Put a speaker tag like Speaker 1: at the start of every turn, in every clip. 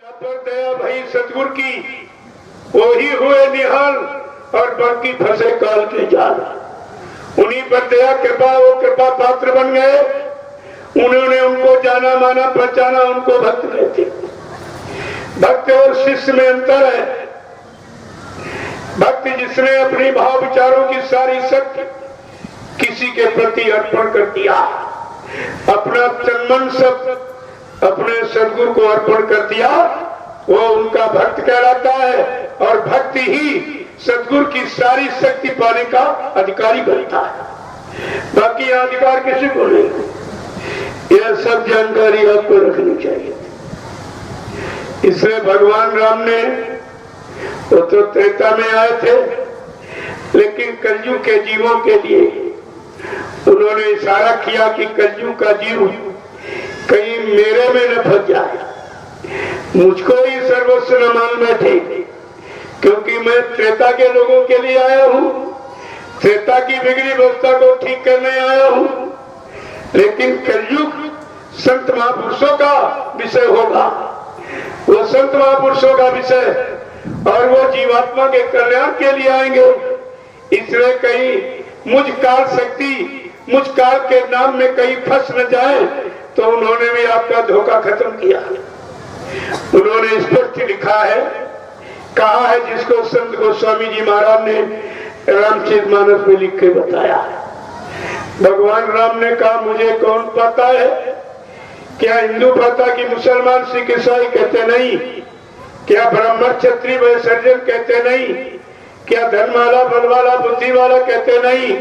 Speaker 1: पर दया भई सतगुरु की, वही हुए निहाल और बाकी फंसे काल के जाल। उन्हीं पर दया कृपा, वो कृपा पात्र बन गए। उन्होंने उनको जाना माना पहचाना, उनको भक्त कहते। भक्त और शिष्य में अंतर है। भक्त जिसने अपनी भाव विचारों की सारी शक्ति किसी के प्रति अर्पण कर दिया, अपना तन मन सब अपने सदगुरु को अर्पण कर दिया, वो उनका भक्त कहलाता है। और भक्ति ही सदगुरु की सारी शक्ति पाने का अधिकारी बनता है। बाकी अधिकार किसी को नहीं। यह सब जानकारी आपको रखनी चाहिए। इसलिए भगवान राम ने, वो तो त्रेता में आए थे, लेकिन कलयुग के जीवों के लिए उन्होंने इशारा किया कि कलयुग का जीव कहीं मेरे में न फंस जाए, मुझको ही सर्वस्व न मान बैठे, क्योंकि मैं त्रेता के लोगों के लिए आया हूँ, त्रेता की बिगड़ी व्यवस्था को ठीक करने आया हूँ। लेकिन कलयुग संत महापुरुषों का विषय होगा, वो संत महापुरुषों का विषय, और वो जीवात्मा के कल्याण के लिए आएंगे। इसलिए कहीं मुझ काल शक्ति, मुझ काल के नाम में कहीं फंस न जाए, तो उन्होंने भी आपका धोखा खत्म किया। उन्होंने स्पष्ट लिखा है, कहा है, जिसको संत गोस्वामी जी महाराज ने रामचरितमानस में लिख के बताया। भगवान राम ने कहा, मुझे कौन पता है? क्या हिंदू पता कि मुसलमान सिख ईसाई कहते नहीं? क्या ब्राह्मण क्षत्रिय वैश्य कहते नहीं? क्या धन वाला बल वाला बुद्धि वाला कहते नहीं?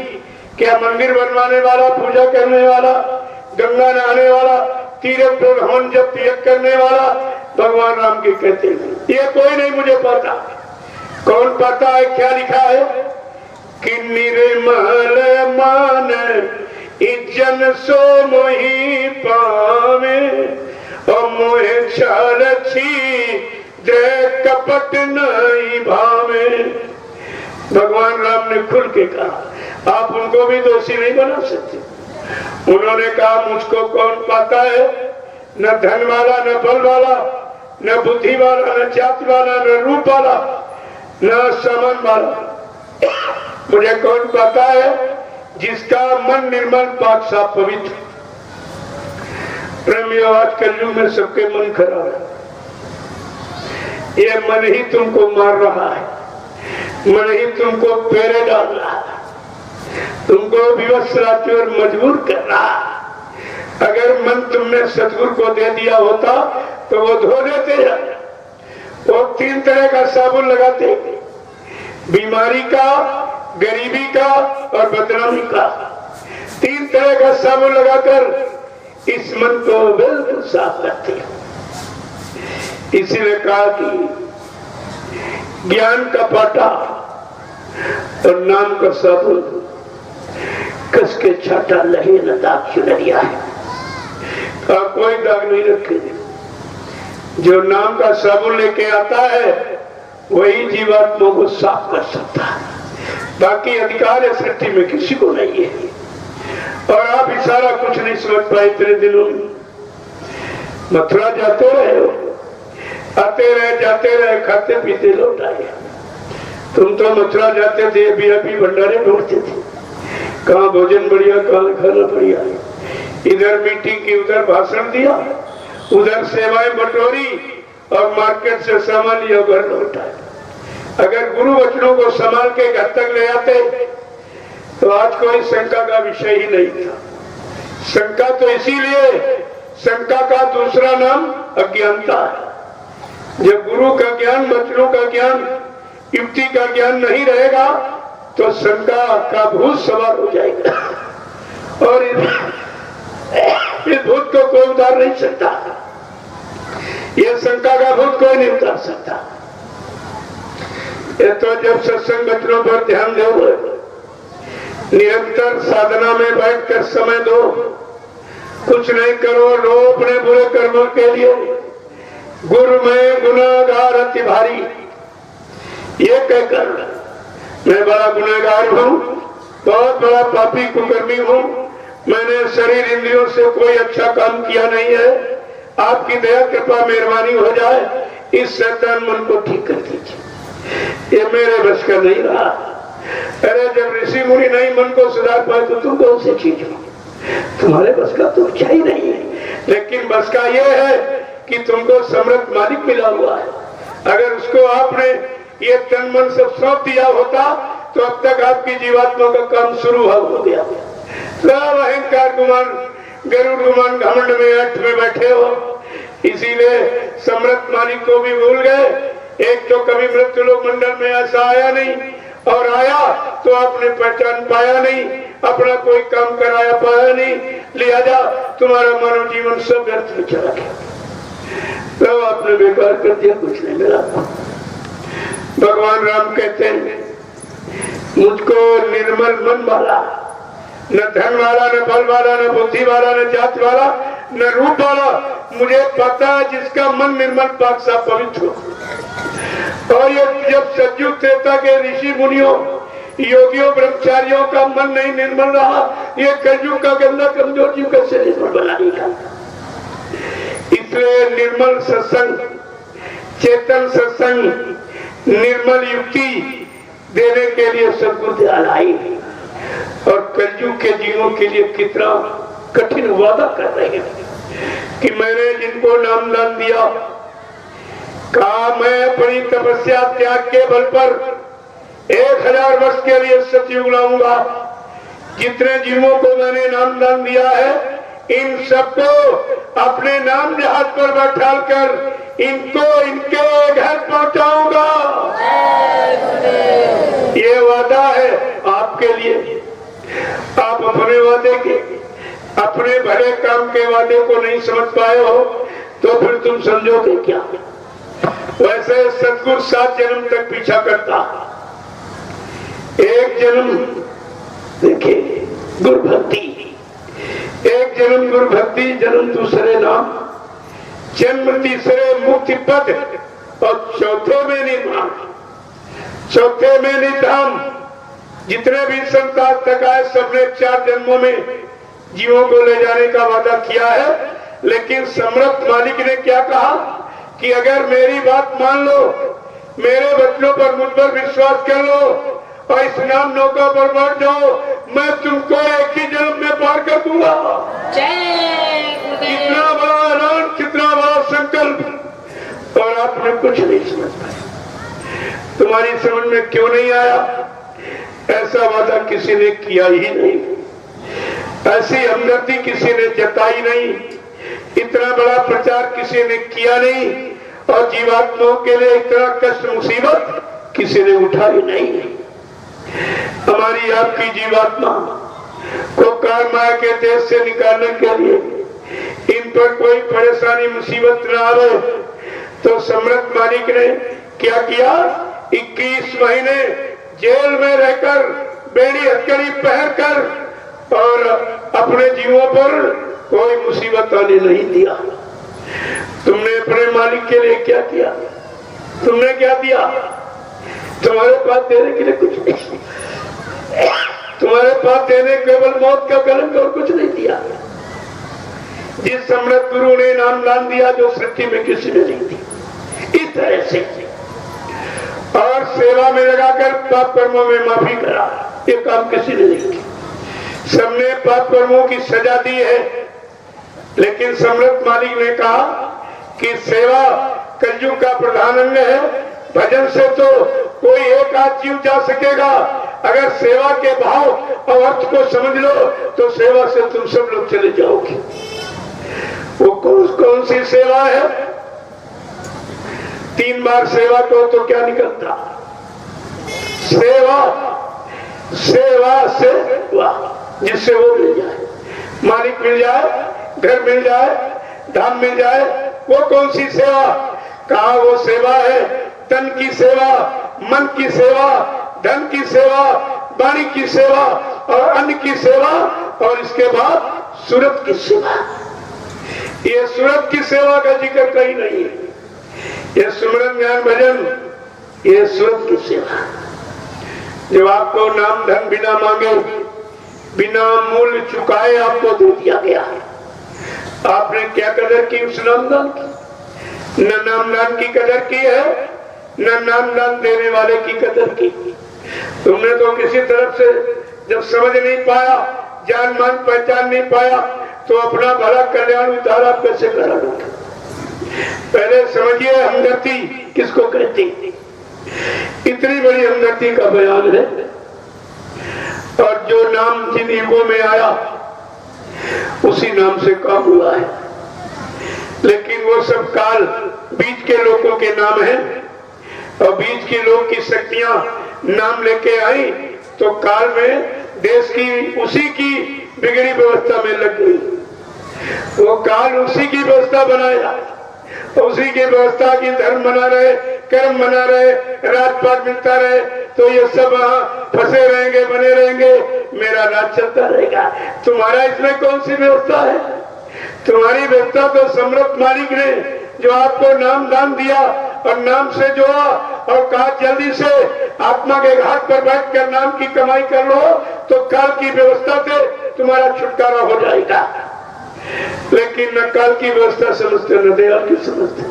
Speaker 1: क्या मंदिर बनवाने वाला, पूजा करने वाला, गंगा नहाने वाला, तीर्थ पर हवन जब तीर्थ करने वाला भगवान राम की कहते नहीं? ये कोई नहीं मुझे पता। कौन पता है? क्या लिखा है कि निर्मल मान इज्जन सो मोहि पावे, और मोहे छल छी दे कपट नहीं भावे। भगवान राम ने खुल के कहा, आप उनको भी दोषी नहीं बना सकते। उन्होंने कहा, मुझको कौन पाता है? न धन वाला, न बल वाला, न बुद्धि वाला, न जाति वाला, न रूप वाला, न सामान वाला। मुझे कौन पाता है? जिसका मन निर्मल, पाक, साफ, पवित्र। प्रेमियों, आज कलयुग में सबके मन खराब है। ये मन ही तुमको मार रहा है, मन ही तुमको पेरे डाल रहा है, तुमको विवश और मजबूर कर रहा है। अगर मन तुमने सतगुरु को दे दिया होता तो वो धो देते हैं। वो 3 तरह का साबुन लगाते, बीमारी का, गरीबी का और बदनामी का। 3 तरह का साबुन लगाकर इस मन को बिल्कुल साफ करते हैं। इसीलिए कहा कि ज्ञान का पाटा और नाम का साबुन कस के छाटा लहे न दाग चुनरिया है। कोई दाग नहीं रखे। जो नाम का साबुन लेके आता है वही जीवात्मा को साफ कर सकता है। बाकी अधिकार इस सृष्टि में किसी को नहीं है। और आप इशारा कुछ नहीं समझ पाए इतने दिनों में। मथुरा जाते रहे हो, आते रहे, जाते रहे, खाते पीते लौट आए। तुम तो मथुरा जाते थे, VIP भंडारे ढूंढते थे, कहाँ भोजन बढ़िया, कहाँ खाना बढ़िया। इधर मीटिंग की, उधर भाषण दिया, उधर सेवाएं बटोरी और मार्केट से सामान लिया, घर लौट आए। अगर गुरु वचनों को संभाल के घर तक ले आते तो आज कोई शंका का विषय ही नहीं था। शंका तो इसीलिए, शंका का दूसरा नाम अज्ञानता है। जब गुरु का ज्ञान, वचनों का ज्ञान, युक्ति का ज्ञान नहीं रहेगा तो शंका का भूत सवार हो जाएगा। और इस भूत को कोई उतार नहीं सकता। ये शंका का भूत कोई नहीं उतार सकता। ये तो जब सत्संग वचनों पर ध्यान दो, निरंतर साधना में बैठकर समय दो, कुछ नहीं करो, रो अपने बुरे कर्मों के लिए। गुरु में गुनाहगार अति भारी, ये कहकर मैं बड़ा गुनहगार हूँ, बहुत बड़ा पापी कुकर्मी हूँ, मैंने शरीर इंद्रियों से कोई अच्छा काम किया नहीं है, आपकी दया कृपा मेहरबानी हो जाए, इस शैतान मन को ठीक कर दीजिए, ये मेरे बस का नहीं रहा। अरे जब ऋषि मुनि नहीं मन को सुधार पाए तो तुम कौन सी चीज हो, तुम्हारे बस का तो अच्छा ही नहीं है। लेकिन बस का ये है कि तुमको समर्थ मालिक मिला हुआ है, अगर उसको आपने ये तन मन सब सौंप दिया होता तो अब तक आपकी जीवात्मा का काम शुरू हो गया। सब अहंकार गुमान, गरुड़ गुमान, घमंड में अठ में बैठे हो, इसीलिए समर्थ मालिक को भी भूल गए। एक तो कभी मृत्यु लोक मंडल में ऐसा आया नहीं, और आया तो आपने पहचान पाया नहीं, अपना कोई काम कराया पाया नहीं, लिहाजा तुम्हारा मानव जीवन सब व्यर्थ में चला गया, तो आपने बेकार कर दिया, कुछ नहीं मिला। भगवान राम कहते हैं मुझको निर्मल मन वाला, न धन वाला, न बल वाला, न बुद्धि वाला, न जात वाला, न रूप वाला, मुझे पता है जिसका मन निर्मल पाक सा पवित्र हो। और ये जब सतयुग त्रेता के ऋषि मुनियों, योगियों, ब्रह्मचारियों का मन नहीं निर्मल रहा, ये कलयुग का गंदा कमजोर जीव कैसे निर्मल बनाएगा। इसलिए निर्मल सत्संग, चेतन सत्संग, निर्मल युक्ति देने के लिए सदगुरु दयाल आई, और कलयुग के जीवों के लिए कितना कठिन वादा कर रहे हैं कि मैंने जिनको नाम दान दिया, कहा मैं अपनी तपस्या त्याग के बल पर 1000 वर्ष के लिए सतयुग लाऊंगा। जितने जीवों को मैंने नाम दान दिया है, इन सबको अपने नाम जहाज पर बैठा कर इनको इनके घर पहुंचाऊंगा। ये वादा है आपके लिए। आप अपने वादे के, अपने भले काम के वादे को नहीं समझ पाए हो तो फिर तुम समझोगे क्या। वैसे सतगुरु 7 जन्म तक पीछा करता। एक जन्म देखिए गुरु भक्ति, एक जन्म गुरु भक्ति, जन्म दूसरे नाम, जन्म तीसरे मुक्ति पद, और चौथे में निर्माण, चौथे में निधाम। जितने भी संतान तक आए सबने 4 जन्मों में जीवों को ले जाने का वादा किया है। लेकिन समर्थ मालिक ने क्या कहा कि अगर मेरी बात मान लो, मेरे बच्चों पर, मुझ पर विश्वास कर लो और इस नाम नौका पर बैठ जाओ, मैं तुमको एक ही जन्म में पार कर दूंगा। कितना बड़ा ऐलान, कितना बड़ा संकल्प, और आपने कुछ नहीं समझ पाया। तुम्हारी समझ में क्यों नहीं आया? ऐसा वादा किसी ने किया ही नहीं, ऐसी हमदर्दी किसी ने जताई नहीं, इतना बड़ा प्रचार किसी ने किया नहीं, और जीवात्माओं के लिए इतना कष्ट मुसीबत किसी ने उठाई नहीं। हमारी आपकी जीवात्मा को काल माया के देश से निकालने के लिए इन पर कोई परेशानी मुसीबत न आवे, तो समर्थ मालिक ने क्या किया? 21 महीने जेल में रहकर, बेड़ी हथकड़ी पहनकर, और अपने जीवों पर कोई मुसीबत आने नहीं दिया। तुमने अपने मालिक के लिए क्या किया? तुमने क्या दिया? तुम्हारे पास देने के लिए कुछ नहीं, तुम्हारे पास देने केवल मौत का कलंक और कुछ नहीं दिया। जिस समर्थ गुरु ने नाम दान दिया जो सृष्टि में किसी ने नहीं दी, इस तरह से, और सेवा में लगाकर पाप कर्मों में माफी करा, ये काम किसी ने नहीं किया। सबने पाप कर्मों की सजा दी है, लेकिन समर्थ मालिक ने कहा कि सेवा कलयुग का प्रधान अंग है। भजन से तो कोई एक आध जीव जा सकेगा, अगर सेवा के भाव और अर्थ को समझ लो तो सेवा से तुम सब लोग चले जाओगे। वो कौन सी सेवा है? 3 बार सेवा करो तो क्या निकलता? सेवा, सेवा से जिससे वो मिल जाए, मालिक मिल जाए, घर मिल जाए, धाम मिल जाए, वो कौन सी सेवा? कहा वो सेवा है तन की सेवा, मन की सेवा, धन की सेवा, वाणी की सेवा और अन्न की सेवा, और इसके बाद सूरत की सेवा। ये सूरत की सेवा का जिक्र कहीं नहीं है। ये सुमरन ज्ञान भजन, ये सूरत की सेवा। जब आपको नाम धन बिना मांगे, बिना मूल्य चुकाए आपको दे दिया गया, आपने क्या कदर की उस नामदान की? न नामदान की कदर की है, न नामदान देने वाले की कदर की। तुमने तो किसी तरफ से जब समझ नहीं पाया, जान मान पहचान नहीं पाया, तो अपना भला कल्याण उतारा कैसे करा लोगे? पहले समझिए हमदर्दी किसको कहती। इतनी बड़ी हमदर्दी का बयान है। और जो नाम जिन युगों में आया उसी नाम से काम हुआ है। लेकिन वो सब काल बीच के लोगों के नाम है, और बीच के लोग की शक्तियां नाम लेके आई तो काल में देश की उसी की बिगड़ी व्यवस्था में लग गई। वो काल उसी की व्यवस्था बनाया, उसी की व्यवस्था की धर्म बना रहे, कर्म बना रहे, राजपाट मिलता रहे, तो ये सब वहां फंसे रहेंगे, बने रहेंगे, मेरा राज चलता रहेगा। तुम्हारा इसमें कौन सी व्यवस्था है? तुम्हारी व्यवस्था तो सम्राट मालिक ने जो आपको नाम दान दिया और नाम से जोड़ा और कहा जल्दी से आत्मा के घाट पर बैठकर नाम की कमाई कर लो, तो काल की व्यवस्था से तुम्हारा छुटकारा हो जाएगा। लेकिन न काल की व्यवस्था समझते, न दयाल की समझते,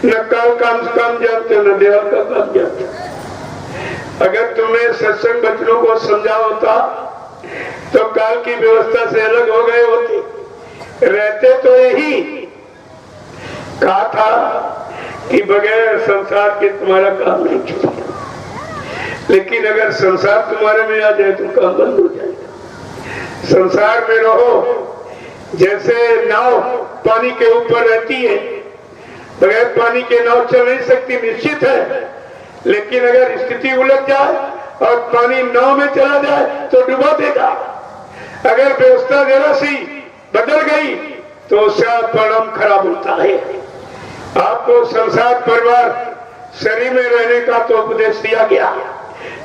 Speaker 1: न काल काम जानते, न दयाल का काम जानते। अगर तुमने सत्संग बचनों को समझा होता तो काल की व्यवस्था से अलग हो गए होते। रहते तो यही कहा था कि बगैर संसार के तुम्हारा काम नहीं चलेगा। लेकिन अगर संसार तुम्हारे में आ जाए तो काम बंद हो जाएगा। संसार में रहो जैसे नाव पानी के ऊपर रहती है, बगैर पानी के नाव चल नहीं सकती, निश्चित है। लेकिन अगर स्थिति उलट जाए और पानी नाव में चला जाए तो डुबा देगा। अगर व्यवस्था जरा सी बदल गई तो उसका परिणाम खराब होता है। आपको संसार परिवार शरीर में रहने का तो उपदेश दिया गया,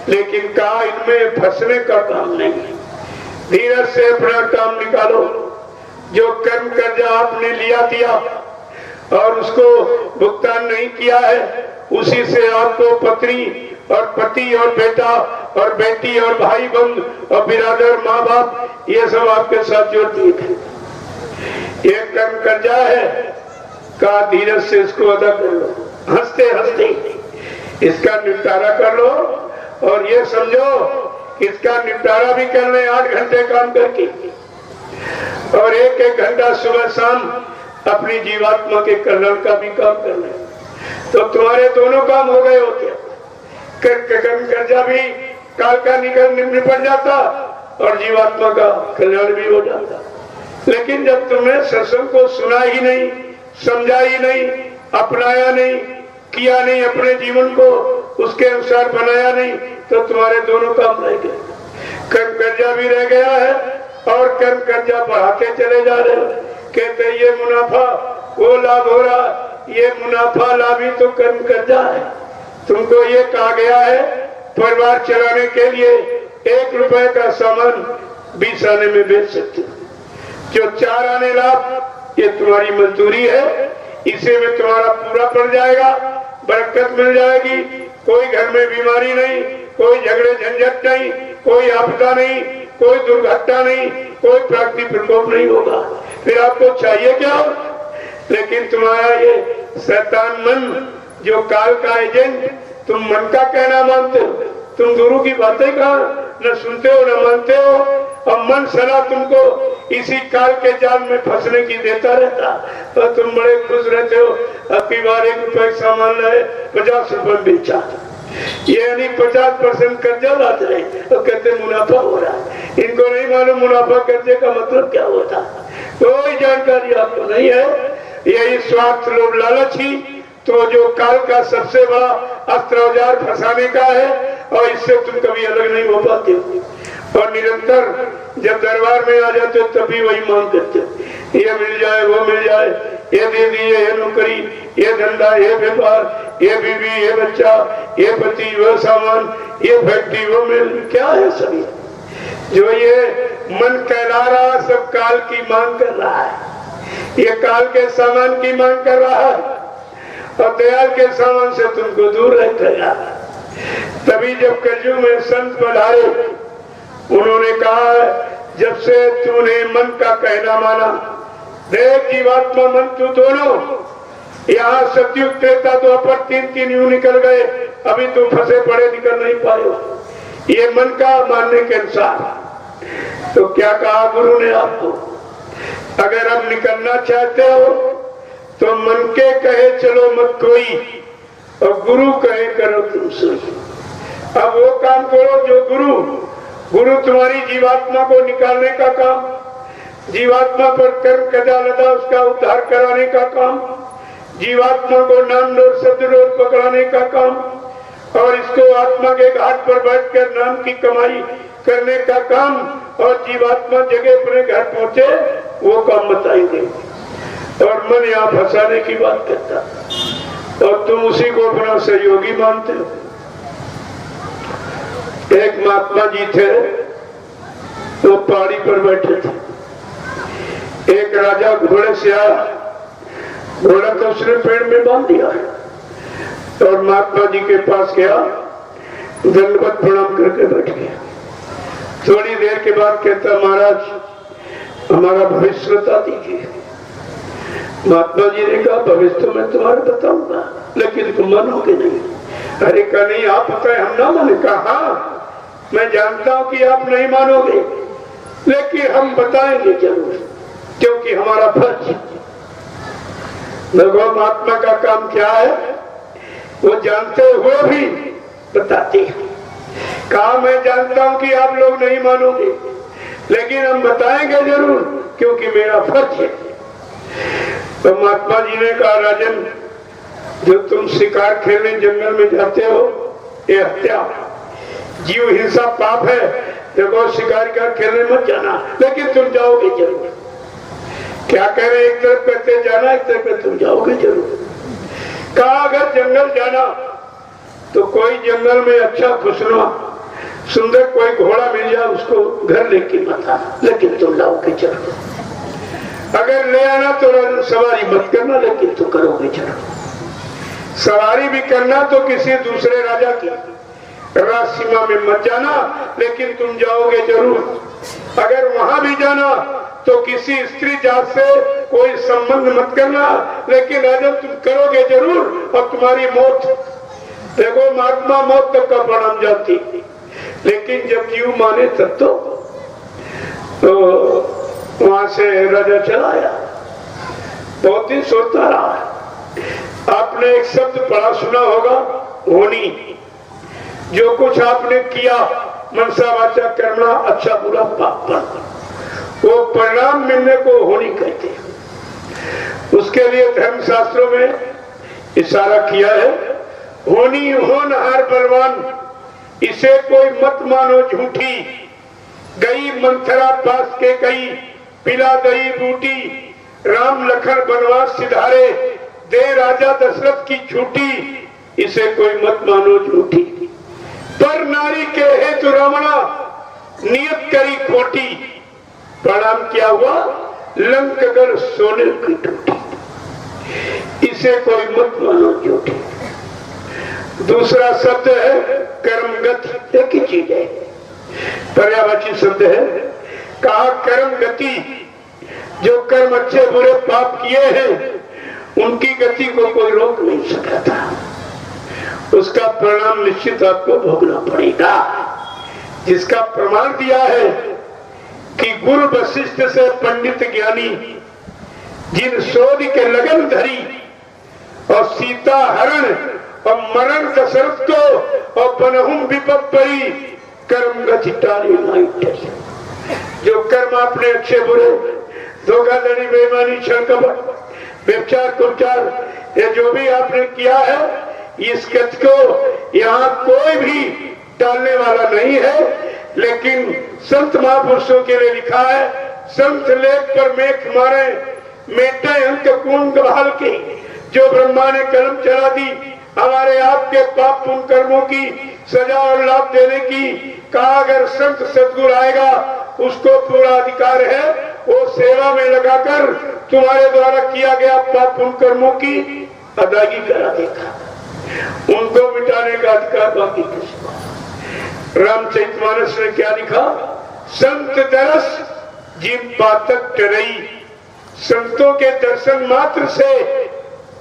Speaker 1: लेकिन कहा इनमें फंसने का काम नहीं। धीरज से अपना काम निकालो। जो कर्म कर्जा आपने लिया दिया और उसको भुगतान नहीं किया है, उसी से आपको पत्नी और पति और बेटा और बेटी और भाई बंद और बिरादर माँ बाप ये सब आपके साथ जोड़ दिए थे। ये कर्म कर्जा है, का धीरज से इसको अदा कर लो। हंसते हंसते इसका निपटारा कर लो। और ये समझो इसका निपटारा भी करने 8 घंटे काम करके और 1-1 घंटा सुबह शाम अपनी जीवात्मा के कल्याण का भी काम करना है, तो तुम्हारे दोनों काम हो गए होते। कर्म कर्जा भी काल का निपट जाता और जीवात्मा का कल्याण भी हो जाता। लेकिन जब तुमने सत्संग को सुना ही नहीं, समझा ही नहीं, अपनाया नहीं, किया नहीं, अपने जीवन को उसके अनुसार बनाया नहीं, तो तुम्हारे दोनों काम रह गए। कर्म कर्जा भी रह गया है और कर्म कर्जा बढ़ाते चले जा रहे हो। कहते ये मुनाफा वो लाभ हो रहा, ये मुनाफा लाभ ही तो कर्म कर्जा है। तुमको ये कहा गया है परिवार चलाने के लिए 1 रुपए का सामान 20 आने में बेच सकते हो। जो 4 आने लाभ ये तुम्हारी मजदूरी है, इसे में तुम्हारा पूरा पड़ जाएगा, बरकत मिल जाएगी। कोई घर में बीमारी नहीं, कोई झगड़े झंझट नहीं, कोई आपदा नहीं, कोई दुर्घटना नहीं, कोई प्राकृतिक प्रकोप नहीं होगा। फिर आपको चाहिए क्या? लेकिन तुम्हारा ये शैतान मन जो काल का एजेंट, तुम मन का कहना मानते हो, तुम गुरु की बातें कहा न सुनते हो न मानते हो, और मन सलाह तुमको इसी काल के जाल में फंसने की देता रहता, तो तुम बड़े खुश रहते हो। अभी बार 1 रुपए सामान लाए 50 रुपए बेचा, ये यानी 50% कर्जा लाते रहे तो कहते मुनाफा हो रहा है। इनको नहीं मालूम मुनाफा कर्जे का मतलब क्या होता, कोई जानकारी आपको नहीं है। यही स्वार्थ लोभ लालच ही तो जो काल का सबसे बड़ा अस्त्र औजार फंसाने का है, और इससे तुम कभी अलग नहीं हो पाते हो। और निरंतर जब दरबार में आ जाते हो तभी वही मांग करते हो, ये मिल जाए वो मिल जाए, ये दे दिए, ये नौकरी, ये धंधा, ये व्यापार, ये बीवी, ये बच्चा, ये पति, वो सामान, ये फैक्ट्री, वो मिल, क्या है सभी जो ये मन कहला रहा सब काल की मांग कर रहा है। ये काल के सामान की मांग कर रहा है और दयाल के सामान से तुमको दूर रखेगा। तभी जब कलयुग में संत पधारे, उन्होंने कहा जब से तूने मन का कहना माना, देव जीवात्मा मन तू दोनों यहाँ सतयुग त्रेता तो पर 3 यूं निकल गए, अभी तो फंसे पड़े, निकल नहीं पाए। ये मन का मानने के अनुसार। तो क्या कहा गुरु ने आपको, अगर अब निकलना चाहते हो तो मन के कहे चलो मत कोई, और गुरु कहे करो तुम सोई। अब वो काम करो जो गुरु तुम्हारी जीवात्मा को निकालने का काम, जीवात्मा पर कर्म कदा लदा उसका उद्धार कराने का काम, जीवात्मा को नाम डोर सदडोर पकड़ाने का काम, और इसको आत्मा के घाट पर बैठकर नाम की कमाई करने का काम, और जीवात्मा जगह अपने घर पहुंचे वो काम बताएंगे। और मन यहाँ फंसाने की बात करता, और तुम उसी को अपना सहयोगी मानते हो। एक महात्मा जी थे, वो पहाड़ी पर बैठे थे। एक राजा घोड़े से आया, घोड़ा को उसने पेड़ में बांध दिया, और महात्मा जी के पास गया, दंडवत प्रणाम करके बैठ गया। थोड़ी देर के बाद कहता, महाराज हमारा भविष्य बता दीजिए। महात्मा जी ने कहा, भविष्य तो मैं तुम्हारा बताऊंगा, लेकिन तुम मानोगे नहीं। अरे कहा नहीं, आप बताए हम ना माने। कहा मैं जानता हूं कि आप नहीं मानोगे, लेकिन हम बताएंगे जरूर, क्योंकि हमारा फर्ज। भगवान महात्मा का काम क्या है, वो जानते हुए भी बताते हैं। कहा मैं जानता हूं कि आप लोग नहीं मानोगे, लेकिन हम बताएंगे जरूर, क्योंकि मेरा फर्ज है। तो महात्मा जी ने कहा, राजन जो तुम शिकार खेलने जंगल में जाते हो, ये हत्या, जीव हिंसा पाप है। देखो शिकार का खेलने मत जाना, लेकिन तुम जाओगे जरूर। क्या कह रहे, एक तरफ कहते जाना, एक तरफ कहते तुम जाओगे जरूर। कहा अगर जंगल जाना तो कोई जंगल में अच्छा खुशनुमा सुंदर कोई घोड़ा मिल जाए, उसको घर लेके मत आना, लेकिन तुम लाओगे जरूर। अगर ले आना तो सवारी मत करना, लेकिन तुम करोगे जरूर। सवारी भी करना तो किसी दूसरे राजा की राज सीमा में मत जाना, लेकिन तुम जाओगे जरूर। अगर वहां भी जाना तो किसी स्त्री जात से कोई संबंध मत करना, लेकिन राजन तुम करोगे जरूर, और तुम्हारी मौत, देखो महात्मा मौत तक का प्रणाम जानती, लेकिन जब जीव माने तब तो वहां से राजा चला आया। बहुत दिन सोचता रहा। आपने एक शब्द पढ़ा सुना होगा, होनी। जो कुछ आपने किया मनसा वाचा कर्मणा, अच्छा बुरा पाप पर, वो परिणाम मिलने को होनी कहते हैं। उसके लिए धर्म शास्त्रों में इशारा किया है, होनी होनहार बलवान, इसे कोई मत मानो झूठी। गई मंथरा पास के गई, पिला दई बूटी, राम लखन बनवास सिधारे, दे राजा दशरथ की छूटी, इसे कोई मत मानो झूठी। पर नारी के हेतु रमणा, नियत करी खोटी, प्रणाम क्या हुआ, लंकगढ़ सोने की टूटी, इसे कोई मत मानो झूठी। दूसरा शब्द है कर्मगति, एक ही चीज है, पर्यायवाची शब्द है। कहा कर्म गति, जो कर्म अच्छे बुरे पाप किए हैं उनकी गति को कोई रोक नहीं सका था, उसका परिणाम निश्चित आपको भोगना पड़ेगा। जिसका प्रमाण दिया है कि गुरु वशिष्ठ से पंडित ज्ञानी, जिन शोध के लगन धरी, और सीता हरण और मरण दशरथ को, और बनहुम विपद पड़ी, कर्म गति टाली नहीं टली। जो कर्म आपने अच्छे बुरे, धोखाधड़ी, बेईमानी, छल कपट, व्यभिचार कुचार, ये जो भी आपने किया है, इस गति को यहाँ कोई भी टालने वाला नहीं है। लेकिन संत महापुरुषों के लिए लिखा है, संत लेख पर मेघ मारे, मेटे अंक कुंड बहाल के। जो ब्रह्मा ने कलम चला दी हमारे आपके पाप पुण्य कर्मों की सजा और लाभ देने की, कहा अगर संत सदगुरु आएगा उसको पूरा अधिकार है, वो सेवा में लगाकर तुम्हारे द्वारा किया गया पाप पुण्य कर्मों की अदायगी करा देगा। उनको मिटाने का अधिकार बाकी किसी को। रामचरितमानस ने क्या लिखा, संत दरस जिन पातक टरई, संतों के दर्शन मात्र से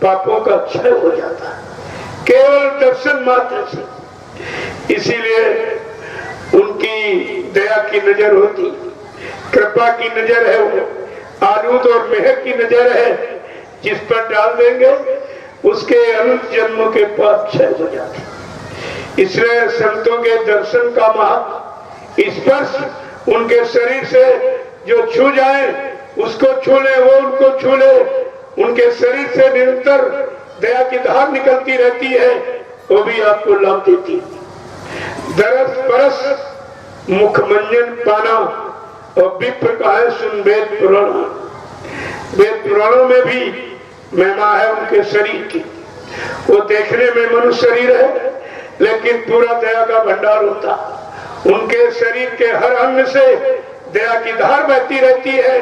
Speaker 1: पापों का क्षय हो जाता है, केवल दर्शन मात्र से। इसीलिए उनकी दया की नजर होती, कृपा की नजर है, वो आरूद और मेहर की नजर है, जिस पर डाल देंगे उसके अनंत जन्मों के पाप क्षय हो जाते। इसलिए संतों के दर्शन का महत्व, स्पर्श उनके शरीर से जो छू जाए उसको छू ले, वो उनको छू ले, उनके शरीर से निरंतर दया की धार निकलती रहती है, वो भी आपको लाभ देती है। दरस परस मुख मंजन पाना और विप्र का है सुन वेद पुराण। वेद पुराणों में भी महिमा है उनके शरीर की। वो देखने में मनुष्य शरीर है, लेकिन पूरा दया का भंडार होता। उनके शरीर के हर अंग से दया की धार बहती रहती है।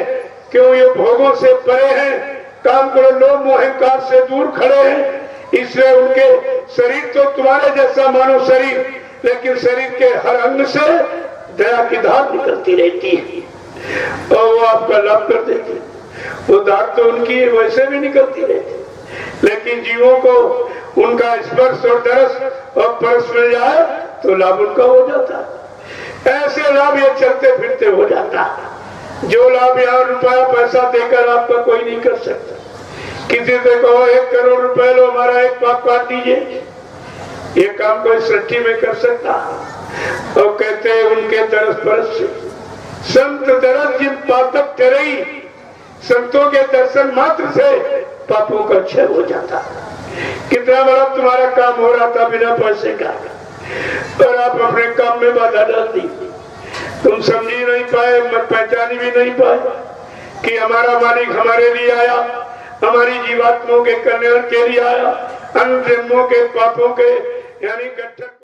Speaker 1: क्यों? ये भोगों से परे हैं, काम करो लोभ मोह अहंकार से दूर खड़े हैं, इसलिए उनके शरीर तो तुम्हारे जैसा मानो शरीर, लेकिन शरीर के हर अंग से दया की धार निकलती रहती है और वो आपका लाभ कर देती है। वो धार तो उनकी वैसे भी निकलती रहती, लेकिन जीवों को उनका स्पर्श और दरस और परस मिल जाए तो लाभ उनका हो जाता है। ऐसे लाभ ये चलते फिरते हो जाता है, जो लाभ यहाँ रुपया पैसा देकर आपका कोई नहीं कर सकता। किसी से कहो 1 करोड़ रुपए लो, हमारा एक पाप काट दीजिए, ये काम कोई सृष्टि में कर सकता। और कहते हैं उनके तरस परस से संत दरस जिन पातक चरई, संतों के दर्शन मात्र से पापों का क्षय हो जाता। कितना बड़ा तुम्हारा काम हो रहा था बिना पैसे का, और आप अपने काम में बाधा डाल दी। तुम समझी नहीं पाए, पहचानी भी नहीं पाए कि हमारा मालिक हमारे लिए आया, हमारी जीवात्माओं के कल्याण के लिए आया, अन्य जन्मों के पापों के यानी गठन